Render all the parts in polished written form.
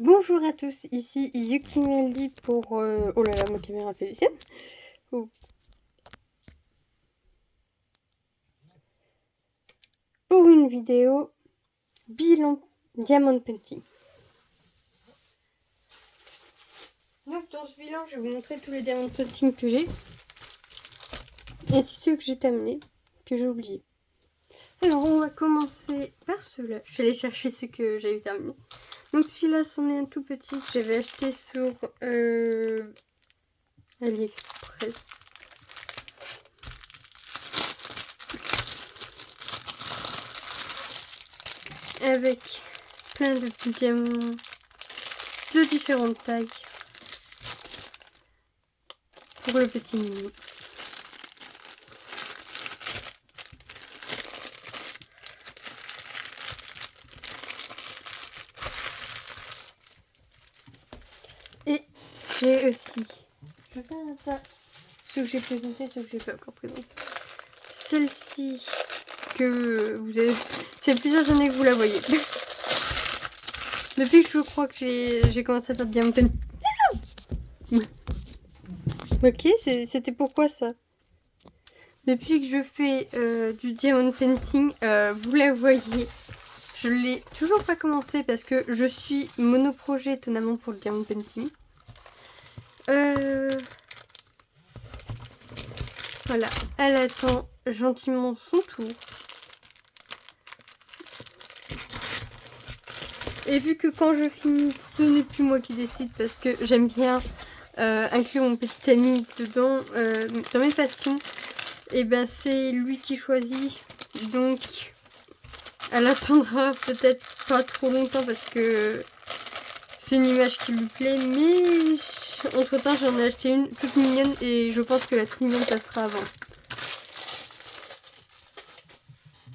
Bonjour à tous, ici Yuki Meldi pour... Oh là là, ma caméra fait des siennes. Oh. Pour une vidéo bilan Diamond Painting. Donc dans ce bilan, je vais vous montrer tous les Diamond Painting que j'ai. Et ceux que j'ai terminés, que j'ai oubliés. Alors on va commencer par ceux-là. Je vais aller chercher ceux que j'avais terminés. Donc celui-là, c'en est un tout petit que j'avais acheté sur AliExpress. Avec plein de petits diamants de différentes tailles pour le petit mini. Et j'ai aussi, je vais faire ça, ceux que j'ai présenté, ceux que j'ai pas encore présenté. Celle-ci que vous avez, c'est plusieurs années que vous la voyez. Depuis que je crois que j'ai commencé à faire Diamond Painting. Ok, c'était pourquoi ça? Depuis que je fais du Diamond Painting, vous la voyez. Je l'ai toujours pas commencé parce que je suis monoprojet étonnamment pour le Diamond Painting. Voilà, elle attend gentiment son tour. Et vu que quand je finis, ce n'est plus moi qui décide parce que j'aime bien inclure mon petit ami dedans, dans mes passions, et ben c'est lui qui choisit. Donc elle attendra peut-être pas trop longtemps parce que c'est une image qui lui plaît, mais entre temps j'en ai acheté une toute mignonne et je pense que la toute mignonne passera avant.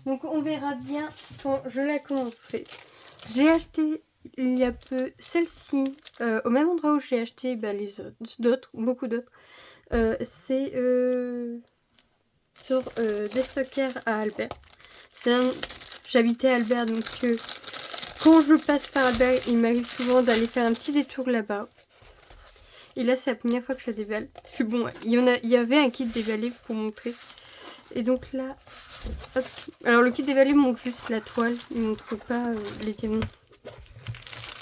Donc on verra bien quand je la commencerai. J'ai acheté il y a peu celle-ci au même endroit où j'ai acheté les autres, beaucoup d'autres. C'est sur Destocker à Albert. J'habitais à Albert, donc quand je passe par Albert, il m'arrive souvent d'aller faire un petit détour là-bas. Et là, c'est la première fois que je la déballe. Parce que bon, il y avait un kit déballé pour montrer. Et donc là, hop. Alors le kit déballé montre juste la toile, il montre pas les diamants.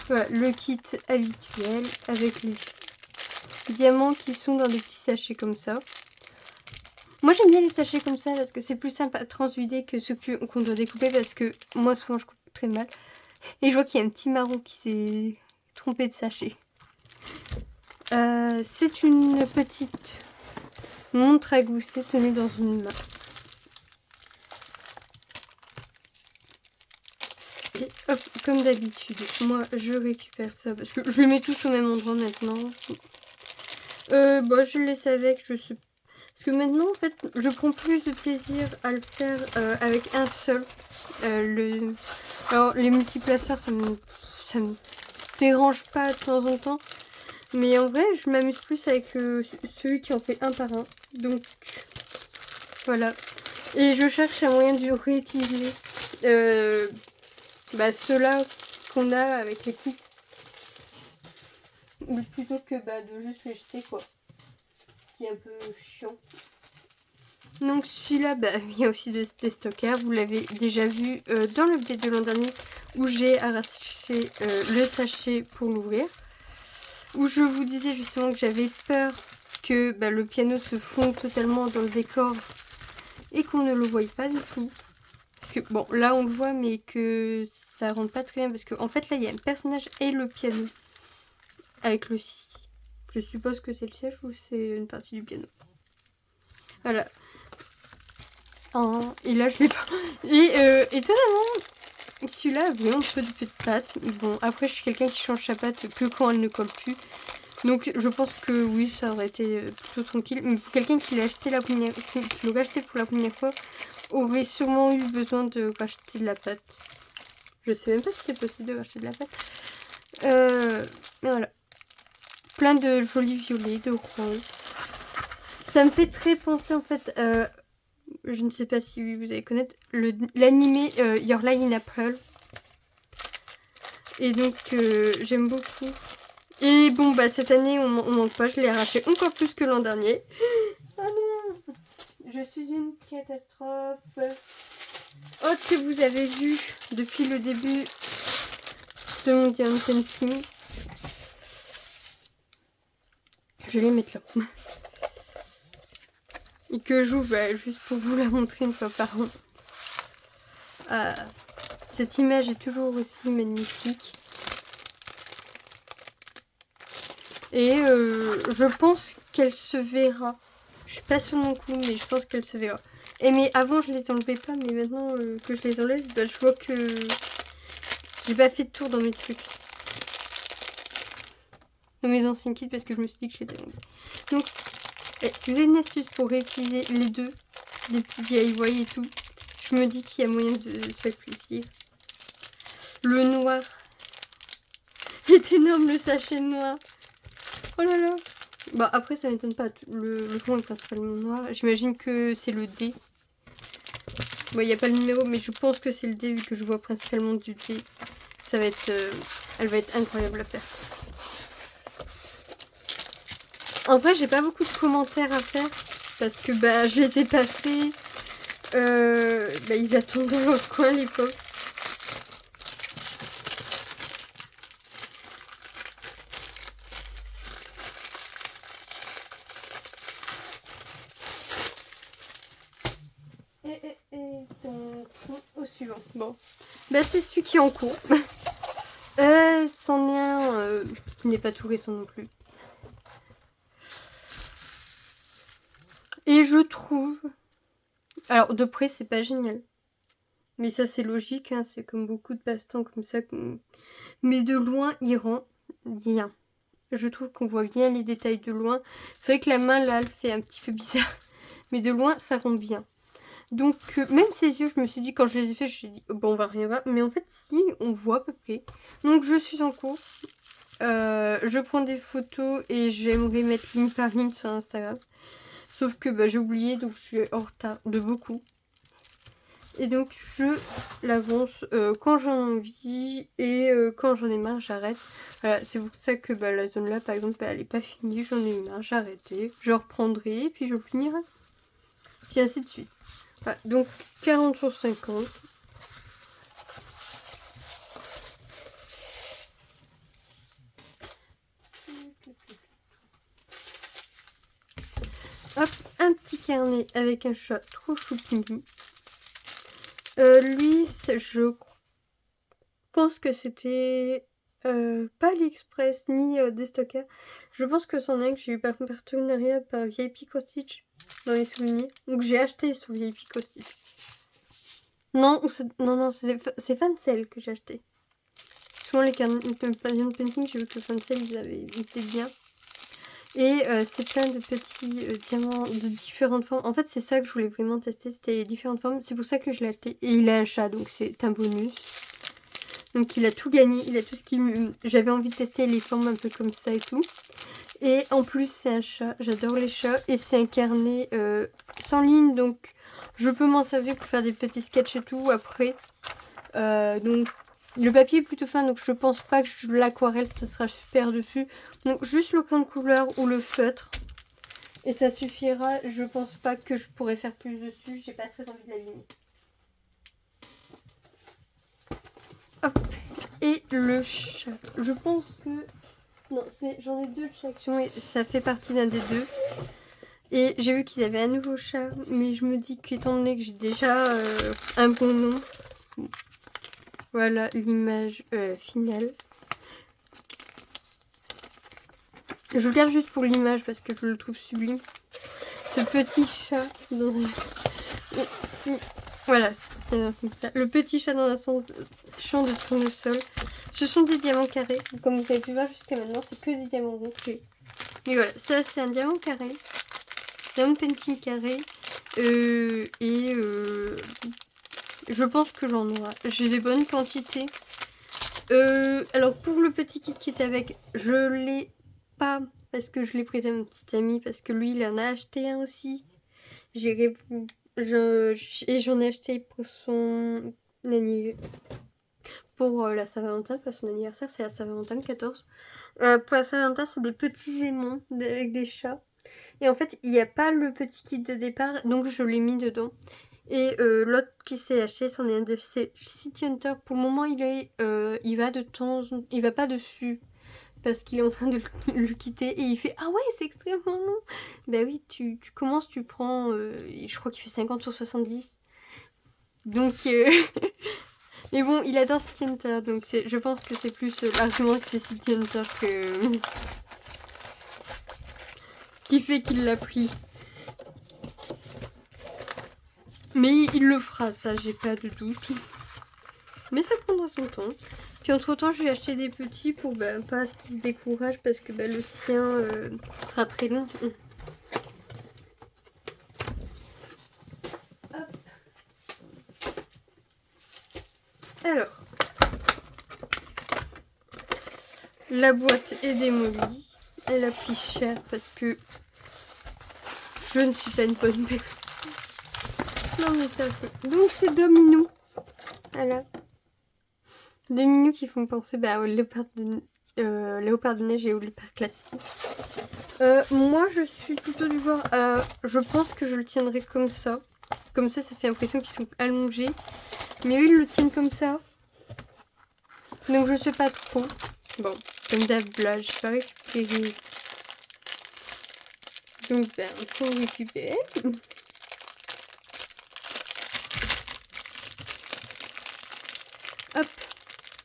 Voilà, le kit habituel avec les diamants qui sont dans des petits sachets comme ça. Moi j'aime bien les sachets comme ça parce que c'est plus simple à transvider que ceux qu'on doit découper parce que moi souvent je coupe très mal. Et je vois qu'il y a un petit marron qui s'est trompé de sachet. C'est une petite montre à gousset tenue dans une main. Et hop, comme d'habitude, moi je récupère ça parce que je le mets tous au même endroit maintenant. Je le laisse avec, je sais. Parce que maintenant en fait je prends plus de plaisir à le faire avec un seul. Alors les multiplaceurs ça me dérange pas de temps en temps. Mais en vrai je m'amuse plus avec celui qui en fait un par un. Donc voilà. Et je cherche un moyen de réutiliser ceux-là qu'on a avec les kits. Plutôt que de juste les jeter quoi. Ce qui est un peu chiant. Donc celui-là, il y a aussi des stockers. Vous l'avez déjà vu dans le vidéo de l'an dernier où j'ai arraché le sachet pour l'ouvrir. Où je vous disais justement que j'avais peur que le piano se fonde totalement dans le décor et qu'on ne le voie pas du tout. Parce que bon, là on le voit mais que ça rentre pas très bien parce qu'en fait là il y a un personnage et le piano avec le si. Je suppose que c'est le siège ou c'est une partie du piano. Voilà. Et là je l'ai pas. Et étonnamment, celui-là avait un peu de petites pattes. Bon, après je suis quelqu'un qui change sa patte que quand elle ne colle plus. Donc je pense que oui, ça aurait été plutôt tranquille. Mais pour quelqu'un qui l'a acheté qui l'aurait acheté pour la première fois, aurait sûrement eu besoin de racheter de la pâte. Je sais même pas si c'est possible de racheter de la pâte. Mais voilà. Plein de jolis violets, de roses. Ça me fait très penser en fait, je ne sais pas si vous allez connaître, l'animé Your Lie in April. Et donc j'aime beaucoup. Et bon bah cette année on manque pas, je l'ai arraché encore plus que l'an dernier. Oh non, je suis une catastrophe. Autre que vous avez vu depuis le début de mon Diamond Painting. Je vais les mettre là. Et que j'ouvre bah, juste pour vous la montrer une fois par an. Cette image est toujours aussi magnifique. Et je pense qu'elle se verra. Je suis pas sur mon coup, mais je pense qu'elle se verra. Et mais avant je les enlevais pas, mais maintenant que je les enlève, bah, je vois que j'ai pas fait de tour dans mes trucs. Dans mes anciens kits parce que je me suis dit que je les ai enlevés. Donc, si vous avez une astuce pour réutiliser les deux, des petits DIY et tout, je me dis qu'il y a moyen de se faire plaisir. Le noir est énorme, le sachet noir. Oh là là. Bah après ça m'étonne pas, le fond est principalement noir. J'imagine que c'est le D. Bon, il n'y a pas le numéro, mais je pense que c'est le D vu que je vois principalement du D. Ça va être, elle va être incroyable à faire. En vrai, j'ai pas beaucoup de commentaires à faire parce que bah je les ai pas fait. Bah, ils attendent dans leur coin les pauvres. Et donc, au suivant. Bon, bah c'est celui qui est en cours. C'en est un qui n'est pas tout récent non plus. Et je trouve... Alors, de près, c'est pas génial. Mais ça, c'est logique, hein, c'est comme beaucoup de passe-temps comme ça. Mais de loin, il rend bien. Je trouve qu'on voit bien les détails de loin. C'est vrai que la main, là, elle fait un petit peu bizarre. Mais de loin, ça rend bien. Donc, même ces yeux, je me suis dit, quand je les ai faits, je me suis dit, bon, on va rien voir. Mais en fait, si, on voit à peu près. Donc, je suis en cours. Je prends des photos et j'aimerais mettre ligne par ligne sur Instagram. Sauf que bah, j'ai oublié, donc je suis en retard de beaucoup. Et donc je l'avance quand j'en ai envie et quand j'en ai marre, j'arrête. Voilà, c'est pour ça que bah, la zone là, par exemple, elle n'est pas finie, j'en ai eu marre, j'ai arrêté. Je reprendrai, puis je finirai. Puis ainsi de suite. Voilà, donc 40 sur 50. Hop, un petit carnet avec un chat trop choupi. Lui, je pense que c'était pas AliExpress ni Destocker. Je pense que c'en est un que j'ai eu par partenariat par VIP Stitch dans les souvenirs. Donc j'ai acheté sur VIP Stitch. Non, non, c'est Fancel que j'ai acheté. Souvent les carnets de painting, j'ai vu que Fancel ils étaient bien. Et c'est plein de petits diamants de différentes formes. En fait, c'est ça que je voulais vraiment tester, c'était les différentes formes. C'est pour ça que je l'ai acheté. Et il a un chat, donc c'est un bonus. Donc il a tout gagné, il a tout ce qui me... J'avais envie de tester les formes un peu comme ça et tout. Et en plus c'est un chat, j'adore les chats. Et c'est un carnet sans ligne, donc je peux m'en servir pour faire des petits sketchs et tout après. Donc le papier est plutôt fin, donc je pense pas que l'aquarelle ça sera super dessus. Donc juste le crayon de couleur ou le feutre. Et ça suffira, je pense pas que je pourrais faire plus dessus, j'ai pas très envie de l'abîmer. Hop. Et le chat. Je pense que... Non, j'en ai deux de chaque et ça fait partie d'un des deux. Et j'ai vu qu'ils avaient un nouveau chat, mais je me dis qu'étant donné que j'ai déjà un bon nom, voilà l'image finale. Je le garde juste pour l'image parce que je le trouve sublime. Ce petit chat dans un... Voilà, c'était comme ça. Le petit chat dans un champ de tournesol. Ce sont des diamants carrés. Comme vous avez pu voir jusqu'à maintenant, c'est que des diamants ronds. Mais voilà, ça c'est un diamant carré. Diamond painting carré. Je pense que j'en aurai. J'ai des bonnes quantités. Alors pour le petit kit qui est avec, je l'ai pas parce que je l'ai prêté à mon petit ami. Parce que lui il en a acheté un aussi. Et j'en ai acheté pour son anniversaire. pour la Saint-Valentin, parce que son anniversaire c'est la Saint-Valentin le 14. Pour la Saint-Valentin, c'est des petits aimants avec des chats. Et en fait, il n'y a pas le petit kit de départ, donc je l'ai mis dedans. Et l'autre qui s'est acheté, c'en est un de City Hunter. Pour le moment, il va pas dessus parce qu'il est en train de le quitter et il fait ah ouais, c'est extrêmement long. Bah oui, tu commences, tu prends, je crois qu'il fait 50 sur 70. Donc mais bon, il adore City Hunter, donc je pense que c'est plus l'argument que c'est City Hunter qui fait qu'il l'a pris. Mais il le fera, ça, j'ai pas de doute. Mais ça prendra son temps. Puis entre temps, je vais acheter des petits pour pas qu'il se décourage parce que le sien sera très long. Hop. Alors, la boîte est démolie. Elle a pris cher parce que je ne suis pas une bonne personne. Non mais ça fait. Donc c'est deux minous. Voilà. Deux minous qui font penser au léopard de neige et au léopard classique. Moi je suis plutôt du genre je pense que je le tiendrai comme ça. Comme ça fait l'impression qu'ils sont allongés. Mais eux ils le tiennent comme ça. Donc je sais pas trop. Bon, comme d'hab là, j'ai pas récupéré. Donc faut récupérer. Hop.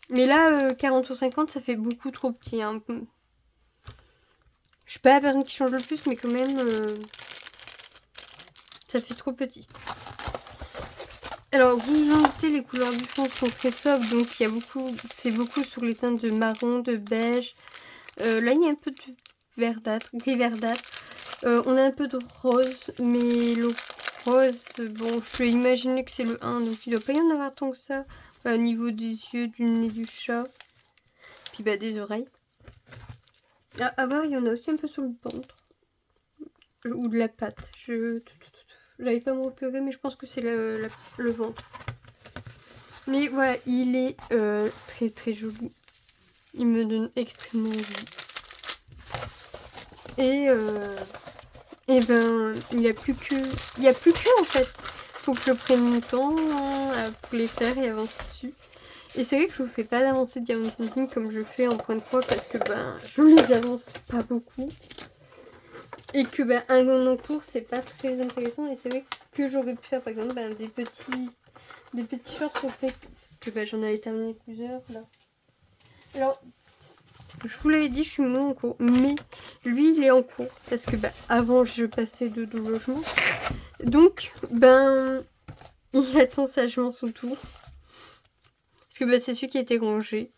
Mais là, 40 sur 50, ça fait beaucoup trop petit. Hein. Je suis pas la personne qui change le plus, mais quand même, ça fait trop petit. Alors, vous en doutez, les couleurs du fond sont très sobres, donc c'est beaucoup sur les teintes de marron, de beige. Là, il y a un peu de verdâtre, gris verdâtre. On a un peu de rose, mais le rose, bon, je vais imaginer que c'est le 1, donc il doit pas y en avoir tant que ça. Au niveau des yeux, du nez du chat. Puis des oreilles. À voir, il y en a aussi un peu sur le ventre. Ou de la patte. J'avais pas me repérer, mais je pense que c'est le ventre. Mais voilà, il est très très joli. Il me donne extrêmement envie. Et il n'y a plus que en fait. Faut que je prenne mon temps pour les faire et avancer dessus. Et c'est vrai que je vous fais pas d'avancée de Diamond Painting comme je fais en point de croix parce que je les avance pas beaucoup. Et que un long cours c'est pas très intéressant. Et c'est vrai que j'aurais pu faire par exemple des petits shorts pour fait que j'en avais terminé plusieurs là. Alors je vous l'avais dit, je suis moins en cours, mais lui il est en cours parce que avant je passais de deux logements. Donc il attend sagement son tour. Parce que c'est celui qui a été rangé.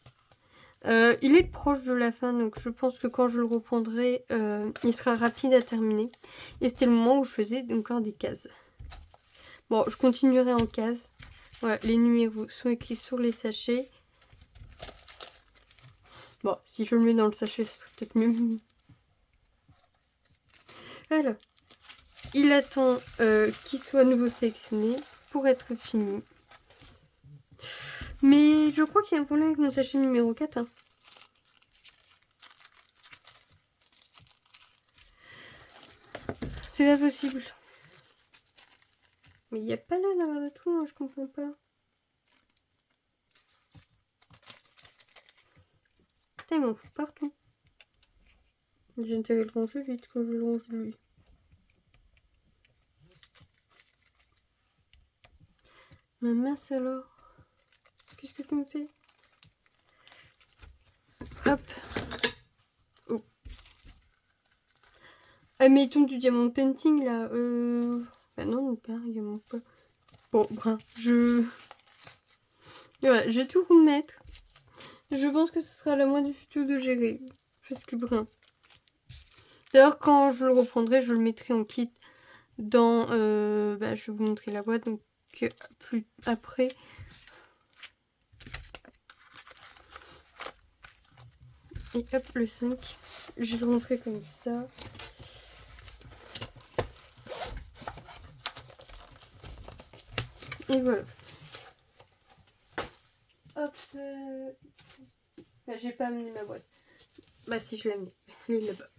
Il est proche de la fin, donc je pense que quand je le reprendrai, il sera rapide à terminer. Et c'était le moment où je faisais encore des cases. Bon, je continuerai en cases. Voilà, les numéros sont écrits sur les sachets. Bon, si je le mets dans le sachet, ce serait peut-être mieux. Voilà. Il attend qu'il soit à nouveau sélectionné pour être fini. Mais je crois qu'il y a un problème avec mon sachet numéro 4. Hein. C'est pas possible. Mais il n'y a pas l'air d'avoir de tout, hein, je comprends pas. Putain, il m'en fout partout. J'ai intérêt à le ranger vite quand je le range lui. Ma mince alors. Qu'est-ce que tu me fais? Hop. Oh. Ah mais il tombe du diamant painting là. Bah non, pas, il y a mon pas. Bon, brun. Voilà, je vais tout remettre. Je pense que ce sera la moindre du tout de gérer. Parce que brun. D'ailleurs, quand je le reprendrai, je le mettrai en kit dans... je vais vous montrer la boîte, donc plus après. Et hop, le 5. Je vais le rentrer comme ça. Et voilà. Hop. J'ai pas amené ma boîte. Bah si, je l'ai amenée. Elle est là-bas.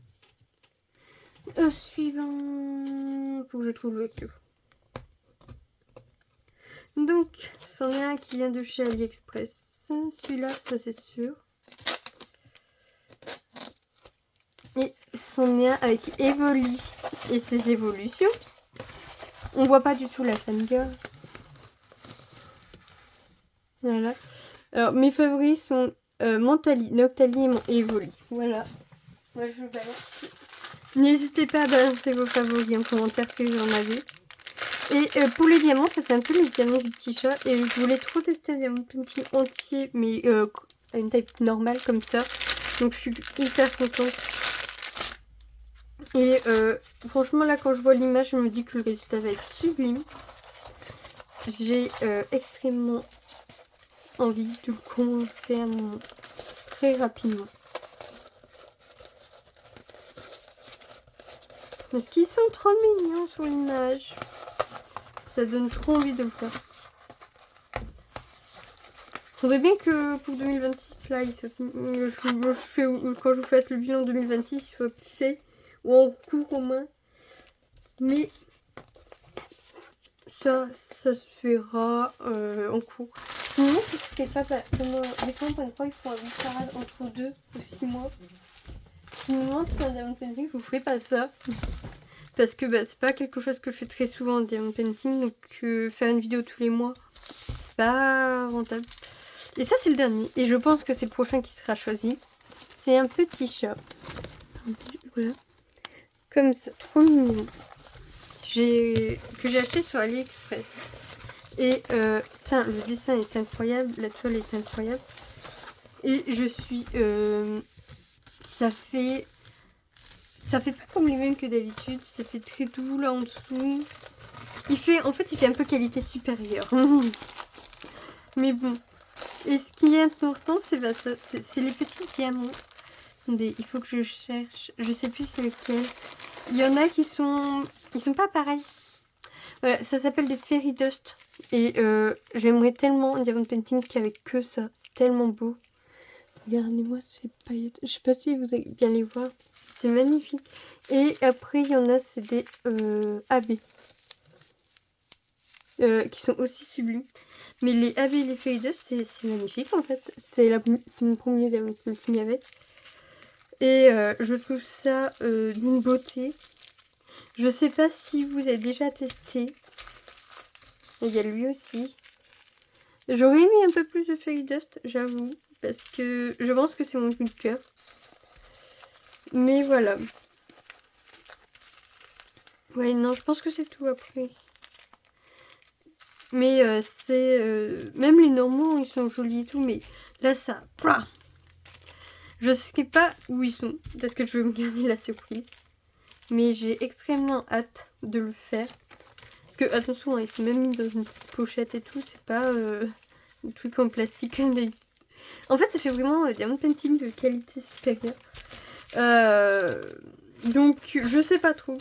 Au suivant. Faut que je trouve le queue. Donc, c'en est un qui vient de chez AliExpress. Celui-là, ça c'est sûr. Et c'en est un avec Evoli et ses évolutions. On voit pas du tout la fangirl. Voilà. Alors, mes favoris sont Noctali et Evoli. Voilà. Moi, je vous balance. N'hésitez pas à balancer vos favoris en commentaire si vous en avez. Et pour les diamants, ça fait un peu les diamants du petit chat. Et je voulais trop tester un diamant painting entier, mais à une taille normale comme ça. Donc je suis hyper contente. Et franchement là, quand je vois l'image, je me dis que le résultat va être sublime. J'ai extrêmement envie de le commencer à mon très rapidement. Parce qu'ils sont trop mignons sur l'image. Ça donne trop envie de le faire. Faudrait bien que pour 2026, là, quand je vous fasse le bilan 2026, il soit fait. Ou en cours au moins. Mais ça se fera en cours. Sinon, si c'était pas comme les fois, ils font un parade entre 2 ou 6 mois. Sinon, pour un diamond painting, je vous ferai pas ça. Parce que c'est pas quelque chose que je fais très souvent en diamond painting. Donc faire une vidéo tous les mois, c'est pas rentable. Et ça, c'est le dernier. Et je pense que c'est le prochain qui sera choisi. C'est un petit chat. Voilà. Comme ça, trop mignon. Que j'ai acheté sur AliExpress. Et tiens, le dessin est incroyable, la toile est incroyable. Et je suis... ça fait pas comme les mêmes que d'habitude. Ça fait très doux là en dessous. En fait, il fait un peu qualité supérieure. Mais bon. Et ce qui est important, c'est les petits diamants. Attendez, il faut que je cherche. Je sais plus c'est lequel. Il y en a qui sont... Ils sont pas pareils. Voilà, ça s'appelle des fairy dust. Et j'aimerais tellement un diamond painting qu'avec que ça. C'est tellement beau. Regardez-moi ces paillettes. Je sais pas si vous allez bien les voir. C'est magnifique. Et après, il y en a, c'est des AB. Qui sont aussi sublimes. Mais les AB et les fairy dust, c'est magnifique en fait. C'est mon premier diamond painting avec. Et je trouve ça d'une beauté. Je sais pas si vous avez déjà testé. Il y a lui aussi. J'aurais aimé un peu plus de fairy dust, j'avoue. Parce que je pense que c'est mon coup de cœur. Mais voilà. Ouais, non, je pense que c'est tout après. Mais même les normaux, ils sont jolis et tout. Mais là, ça... Je sais pas où ils sont. Parce que je veux me garder la surprise. Mais j'ai extrêmement hâte de le faire. Parce que, attention, ils sont même mis dans une pochette et tout. C'est pas un truc en plastique. En fait, ça fait vraiment diamond painting de qualité supérieure. Donc, je sais pas trop.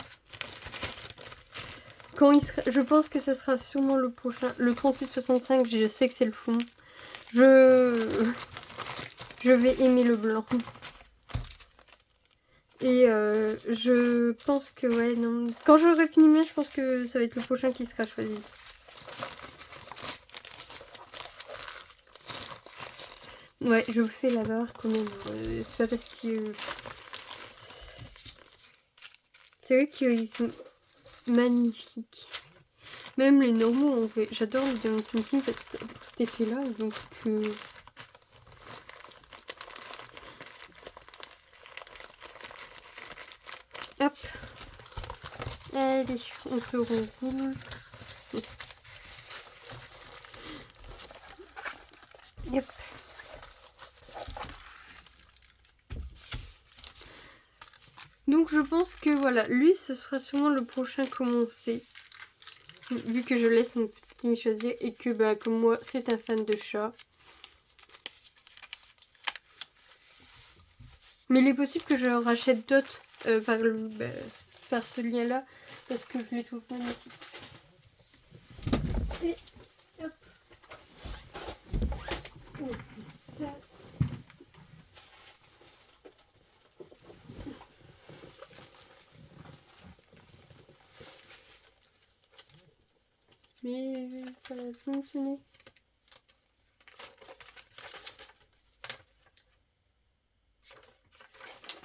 Quand il sera... Je pense que ce sera sûrement le prochain. Le 3865, je sais que c'est le fond. Je vais aimer le blanc. Et je pense que, ouais, non. Quand j'aurai fini bien, je pense que ça va être le prochain qui sera choisi. Ouais, je vous fais la barre quand même. C'est pas parce que... C'est vrai qu'ils sont magnifiques. Même les normaux, en vrai. J'adore les diamond painting parce que pour cet effet-là, donc... Hop. Allez, on se roule. Hop. Donc je pense que voilà, lui ce sera sûrement le prochain commencé. Vu que je laisse mon petit choisir et que comme moi c'est un fan de chat. Mais il est possible que je rachète d'autres par ce lien là. Parce que je les trouve magnifiques. Et hop. Oh, Mais ça va fonctionner.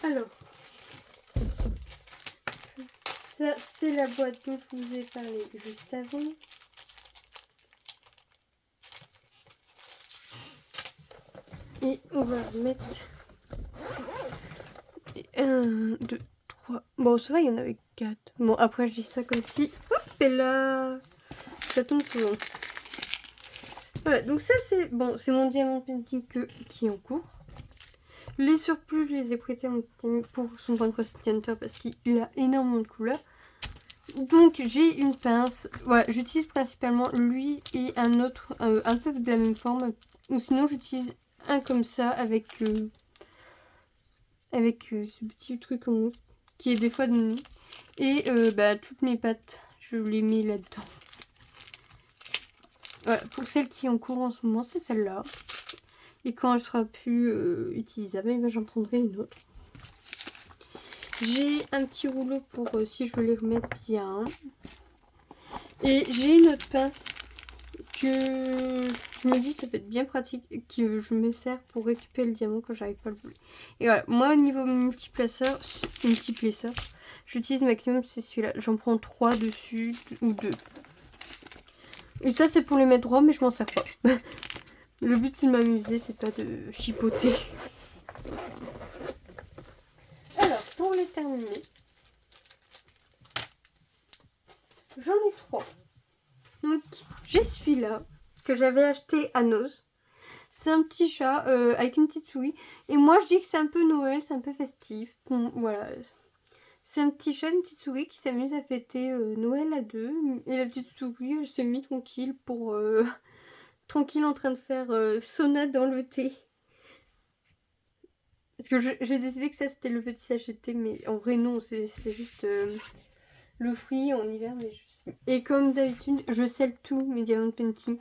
Alors, ça c'est la boîte dont je vous ai parlé juste avant. Et on va mettre 1, 2, 3. Bon, ça va, il y en avait 4. Bon, après, je dis ça comme si. Hop, et là, ça tombe souvent. Voilà, donc ça, c'est bon, c'est mon diamant painting qui est en cours. Les surplus, je les ai prêtés à mon petit ami pour son point de cross center parce qu'il a énormément de couleurs. Donc, j'ai une pince. Voilà, j'utilise principalement lui et un autre, un peu de la même forme. Ou sinon, j'utilise un comme ça avec ce petit truc en haut qui est des fois de nuit. Et toutes mes pattes, je les mets là-dedans. Voilà, pour celle qui est en cours en ce moment, c'est celle-là. Et quand elle sera plus utilisable, j'en prendrai une autre. J'ai un petit rouleau pour si je veux les remettre bien. Et j'ai une autre pince que je me dis ça peut être bien pratique, que je me sers pour récupérer le diamant quand j'arrive pas à le voler. Et voilà, moi au niveau multiplaceur, j'utilise maximum c'est celui-là. J'en prends 3 dessus ou 2. Et ça c'est pour les mettre droits mais je m'en sers pas. Le but c'est de m'amuser, c'est pas de chipoter. Alors pour les terminer, j'en ai 3. Donc j'ai celui-là que j'avais acheté à Noz. C'est un petit chat avec une petite souris. Et moi je dis que c'est un peu Noël, c'est un peu festif. Bon voilà. C'est un petit chat, une petite souris qui s'amuse à fêter Noël à deux. Et la petite souris elle s'est mise tranquille pour... tranquille en train de faire sauna dans le thé. Parce que j'ai décidé que ça c'était le petit sachet de thé. Mais en vrai non, c'est juste le fruit en hiver. Mais Et comme d'habitude, je scelle tout mes diamant painting.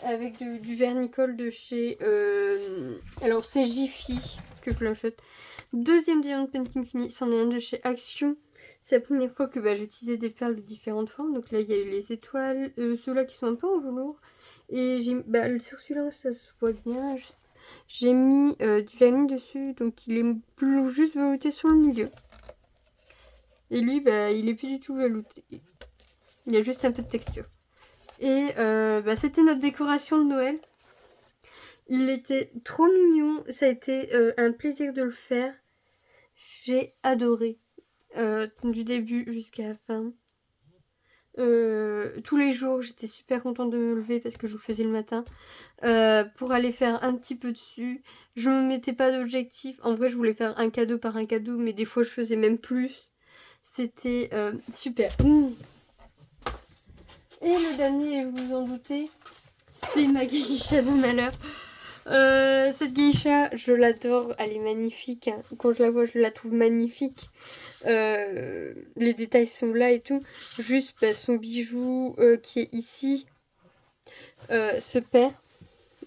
Avec du vernicole de chez... alors c'est Jiffy que je l'achète. Deuxième diamant painting fini, c'en est un de chez Action. C'est la première fois que j'utilisais des perles de différentes formes. Donc là il y a eu les étoiles, ceux-là qui sont un peu en velours. Et sur celui-là ça se voit bien. J'ai mis du vernis dessus, donc il est juste velouté sur le milieu. Et lui il est plus du tout velouté. Il y a juste un peu de texture. Et c'était notre décoration de Noël. Il était trop mignon. Ça a été un plaisir de le faire. J'ai adoré. Du début jusqu'à la fin. Tous les jours, j'étais super contente de me lever parce que je le faisais le matin. Pour aller faire un petit peu dessus. Je ne me mettais pas d'objectif. En vrai, je voulais faire un cadeau par un cadeau. Mais des fois, je faisais même plus. C'était super. Et le dernier, vous vous en doutez, c'est ma geisha de malheur. Cette geisha, je l'adore, elle est magnifique. Quand je la vois, je la trouve magnifique. Les détails sont là et tout. Juste son bijou qui est ici se perd.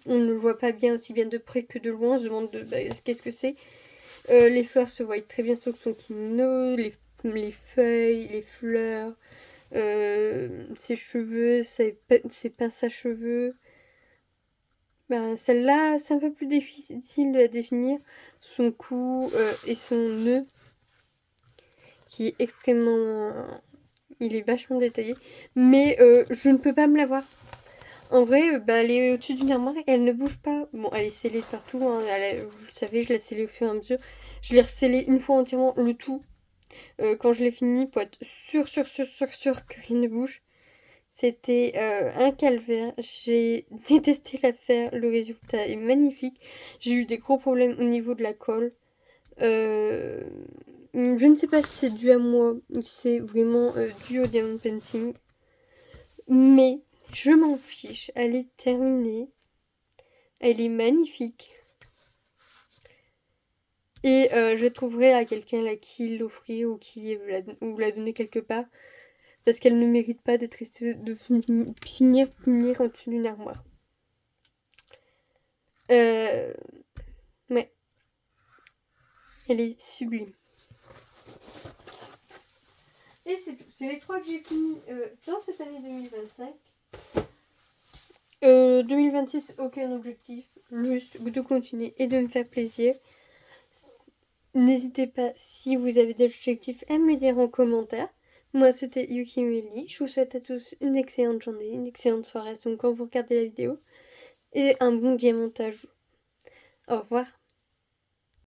On ne le voit pas bien aussi bien de près que de loin. On se demande qu'est-ce que c'est. Les fleurs se voient très bien sur son kimono. Les feuilles, les fleurs. Ses cheveux, ses pinces à cheveux. Celle-là, c'est un peu plus difficile à définir. Son cou et son nœud, qui est extrêmement... Il est vachement détaillé. Mais je ne peux pas me l'avoir. En vrai, elle est au-dessus d'une armoire et elle ne bouge pas. Bon, elle est scellée partout. Hein. Vous le savez, je l'ai scellée au fur et à mesure. Je l'ai rescellée une fois entièrement, le tout. Quand je l'ai fini, pour être sûr que rien ne bouge. C'était un calvaire. J'ai détesté la faire. Le résultat est magnifique. J'ai eu des gros problèmes au niveau de la colle. Je ne sais pas si c'est dû à moi ou si c'est vraiment dû au diamond painting. Mais je m'en fiche. Elle est terminée. Elle est magnifique. Et je trouverai à quelqu'un à qui l'offrir ou ou la donner quelque part. Parce qu'elle ne mérite pas d'être restée de finir au-dessus d'une armoire. Mais elle est sublime. Et c'est tout. C'est les 3 que j'ai fini dans cette année 2025. 2026, aucun objectif. Juste de continuer et de me faire plaisir. N'hésitez pas, si vous avez des objectifs, à me le dire en commentaire. Moi, c'était Yuki Meli. Je vous souhaite à tous une excellente journée, une excellente soirée donc quand vous regardez la vidéo. Et un bon diamantage. Au revoir.